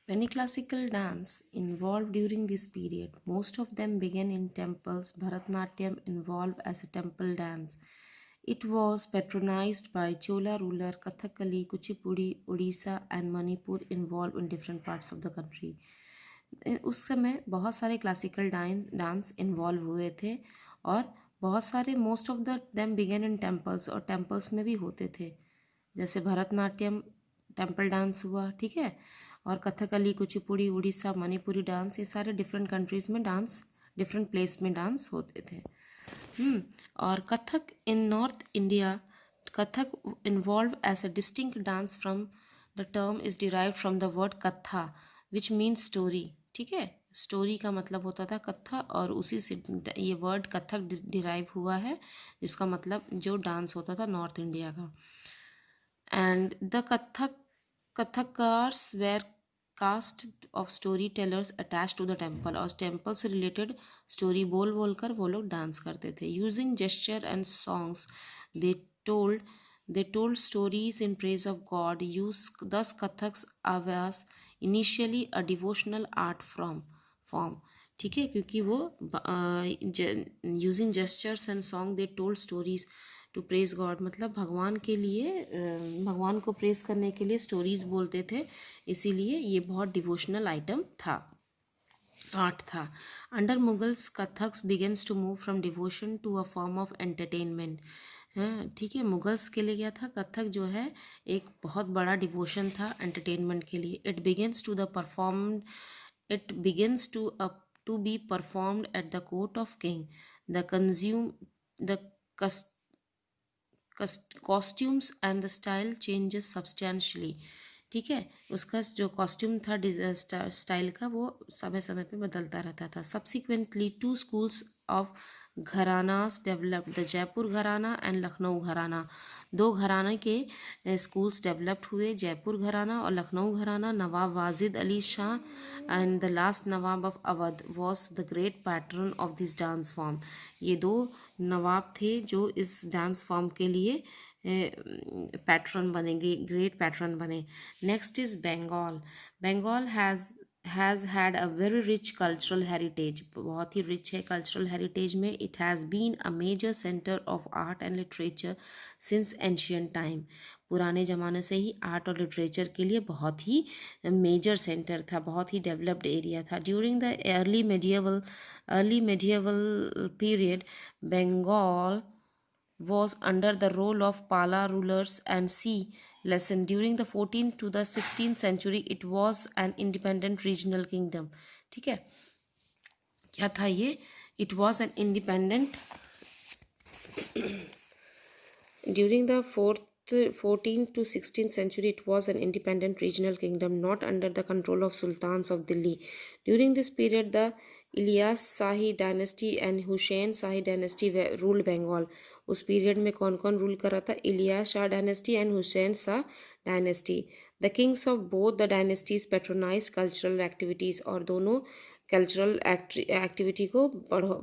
Many classical dance involved during this period. Most of them began in temples. Bharatnatyam involved as a temple dance. It was patronized by Chola ruler. Kathakali, Kuchipudi, Odisha and Manipur involved in different parts of the country. उस समय बहुत सारे classical dance involve हुए थे और बहुत सारे most of the them began in temples और टेम्पल्स में भी होते थे। जैसे भरतनाट्यम टेम्पल डांस हुआ, ठीक है, और कथकली, कुचिपुड़ी, उड़ीसा, मणिपुरी डांस, ये सारे डिफरेंट कंट्रीज़ में डांस, डिफरेंट प्लेस में डांस होते थे। और Kathak in north India, Kathak involve as a distinct dance from the term is derive from the word katha which means story. ठीक है, स्टोरी का मतलब होता था कथा और उसी से ये वर्ड कथक डिराइव हुआ है, जिसका मतलब जो डांस होता था नॉर्थ इंडिया का। And the Kathakars were caste of storytellers attached to the temple और टेम्पल से रिलेटेड स्टोरी बोल बोल कर वो लोग डांस करते थे। Using gesture and songs they told they told stories in praise of God. Use thus Kathak's was initially a devotional art form. ठीक है, क्योंकि वो using gestures and song they told stories to praise God, मतलब भगवान के लिए भगवान को प्रेज करने के लिए स्टोरीज बोलते थे, इसीलिए ये बहुत डिवोशनल आइटम था, आर्ट था। Under Mughals Kathaks begins to move from devotion to a form of entertainment. हाँ ठीक है, मुगल्स के लिए क्या था, कथक जो है एक बहुत बड़ा डिवोशन था एंटरटेनमेंट के लिए। It begins to be performed at the court of king. The costumes and the style changes substantially. ठीक है, उसका जो कॉस्ट्यूम था स्टाइल का वो समय समय पे बदलता रहता था। Subsequently two schools of gharanas developed, the Jaipur gharana and Lucknow घराना। दो घराने के स्कूल्स डेवलप्ड हुए, जयपुर घराना और लखनऊ घराना। Nawab Wajid Ali Shah and the last Nawab of Awadh was the great patron of this dance form. ये दो नवाब थे जो इस डांस फॉर्म के लिए पैटर्न बनेंगे, ग्रेट पैटर्न बने। Next is Bengal. Bengal has had a very rich cultural heritage, बहुत ही रिच है कल्चरल हेरिटेज में। It has been a major centre of art and literature since ancient time. पुराने ज़माने से ही आर्ट और लिटरेचर के लिए बहुत ही मेजर सेंटर था, बहुत ही डेवलप्ड एरिया था। During the early medieval period Bengal was under the rule of Pala rulers and sea lesson. During the 14th to the 16th century, it was an independent regional kingdom. ठीक है, क्या था ये? It was an independent during the 14th to 16th century. It was an independent regional kingdom not under the control of sultans of Delhi. During this period, the Ilyas Shahi dynasty and Hussain Shahi dynasty ruled Bengal. उस period में कौन कौन rule कर रहा था? Ilyas Shah dynasty and Hussain Shah dynasty. The kings of both the dynasties patronize cultural activities, और दोनों cultural activity को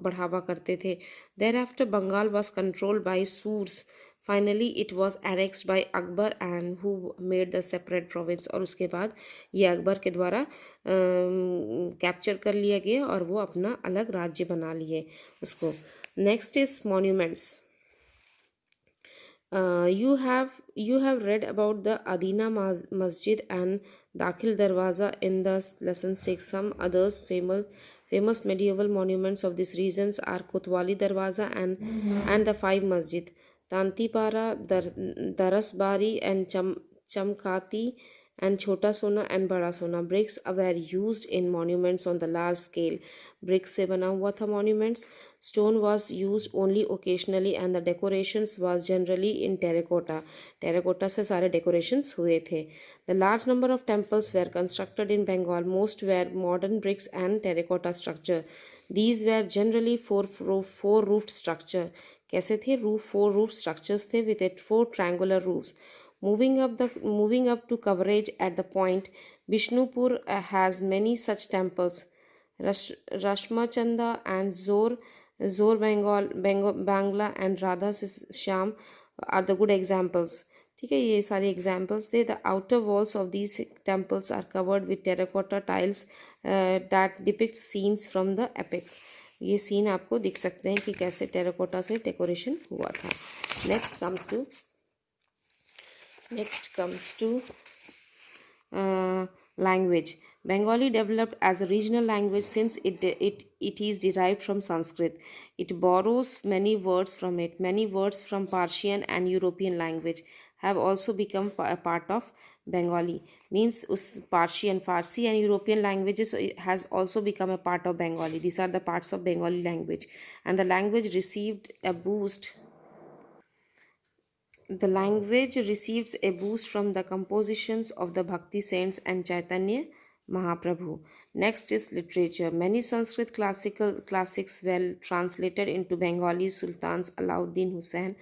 बढ़ावा करते थे। Thereafter Bengal was control by Surs. Finally it was annexed by Akbar and who made the separate province, और उसके बाद ये अकबर के द्वारा कैप्चर कर लिया गया और वो अपना अलग राज्य बना लिए उसको। Next is monuments. You have read about the Adina Masjid and Dakhil Darwaza in the lesson 6. Some others famous medieval monuments of these regions are Kotwali Darwaza and the five masjid, Tantipara, Darasbari and Chamkati and Chota Sona and Bada Sona. Bricks were used in monuments on the large scale. Bricks से बना हुआ था monuments. Stone was used only occasionally and the decorations was generally in terracotta. Terracotta से सारे decorations हुए थे. The large number of temples were constructed in Bengal. Most were modern bricks and terracotta structure. These were generally four roofed structure. कैसे थे? Four roof structures थे with four triangular roofs. Moving up to coverage at the point, Bishnupur has many such temples. Rashmachanda and Zor Bangla and Radha Shyam are the good examples. ठीक है, ये सारे examples थे. The outer walls of these temples are covered with terracotta tiles that depict scenes from the epics. ये scene आपको दिख सकते हैं कि कैसे टेराकोटा से डेकोरेशन हुआ था. Next comes to language. Bengali developed as a regional language since it is derived from Sanskrit. It borrows many words from it. Many words from Persian and European language have also become a part of Bengali. Means Persian, Farsi and European languages has also become a part of Bengali. These are the parts of Bengali language. And the language received a boost The language receives a boost from the compositions of the Bhakti saints and Chaitanya Mahaprabhu. Next is literature. Many Sanskrit classics were translated into Bengali. Sultans Alauddin Hussain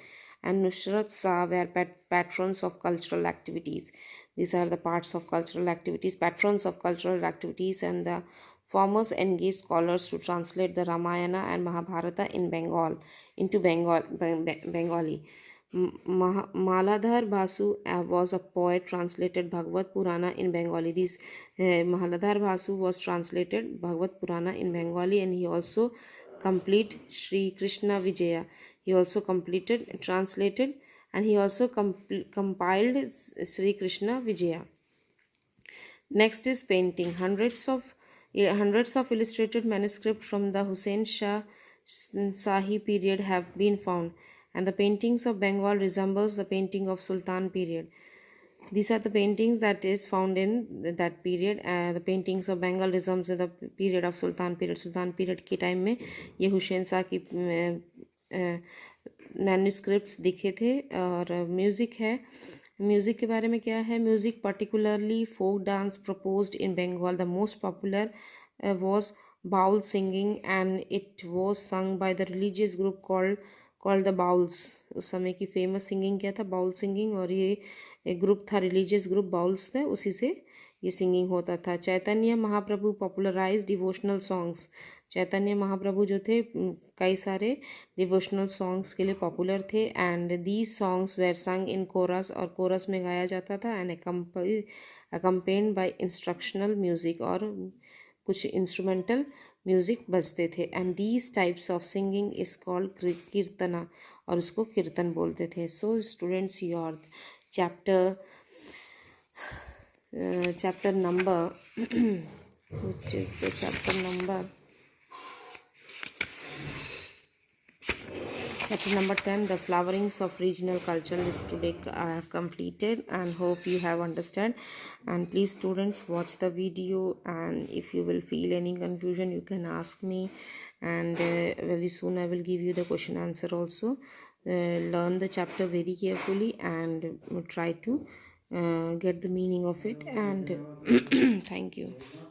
and Nusrat Shah were patrons of cultural activities. These are the parts of cultural activities, patrons of cultural activities, and the foremost engaged scholars to translate the Ramayana and Mahabharata into Bengali. Maladhar Basu was a poet, translated Bhagavad Purana in Bengali. Maladhar Basu was translated Bhagavad Purana in Bengali, and he also complete Sri Krishna Vijaya. He also translated, and he also compiled Sri Krishna Vijaya. Next is painting. Hundreds of illustrated manuscripts from the Hussain Shah Shahi period have been found, and the paintings of Bengal resembles the painting of Sultan period. These are the paintings that is found in that period. The paintings of Bengal resembles the period of Sultan period. Sultan period के time में ये हुसैन शाह की manuscripts दिखे थे. और music है. Music के बारे में क्या है? Music particularly folk dance proposed in Bengal. The most popular was baul singing, and it was sung by the religious group called the Bauls. उस समय की फेमस सिंगिंग क्या था? बाउल सिंगिंग. और ये एक ग्रुप था, रिलीजियस ग्रुप बाउल्स थे, उसी से ये सिंगिंग होता था. Chaitanya Mahaprabhu popularise devotional songs. Chaitanya Mahaprabhu जो थे कई सारे डिवोशनल सॉन्ग्स के लिए पॉपुलर थे. एंड दीज सॉन्ग्स वेर संग इन कोरस, और कोरस में गाया जाता था. And accompanied by instructional music, और कुछ इंस्ट्रूमेंटल म्यूजिक बजते थे. And these types of singing is called kirtana, और उसको कीर्तन बोलते थे. So students, your chapter number which is the chapter number 10, the flowerings of regional culture, is today I have completed, and hope you have understand. And please students, watch the video, and if you will feel any confusion, you can ask me, and very soon I will give you the question answer also. Learn the chapter very carefully and try to get the meaning of it. And thank you.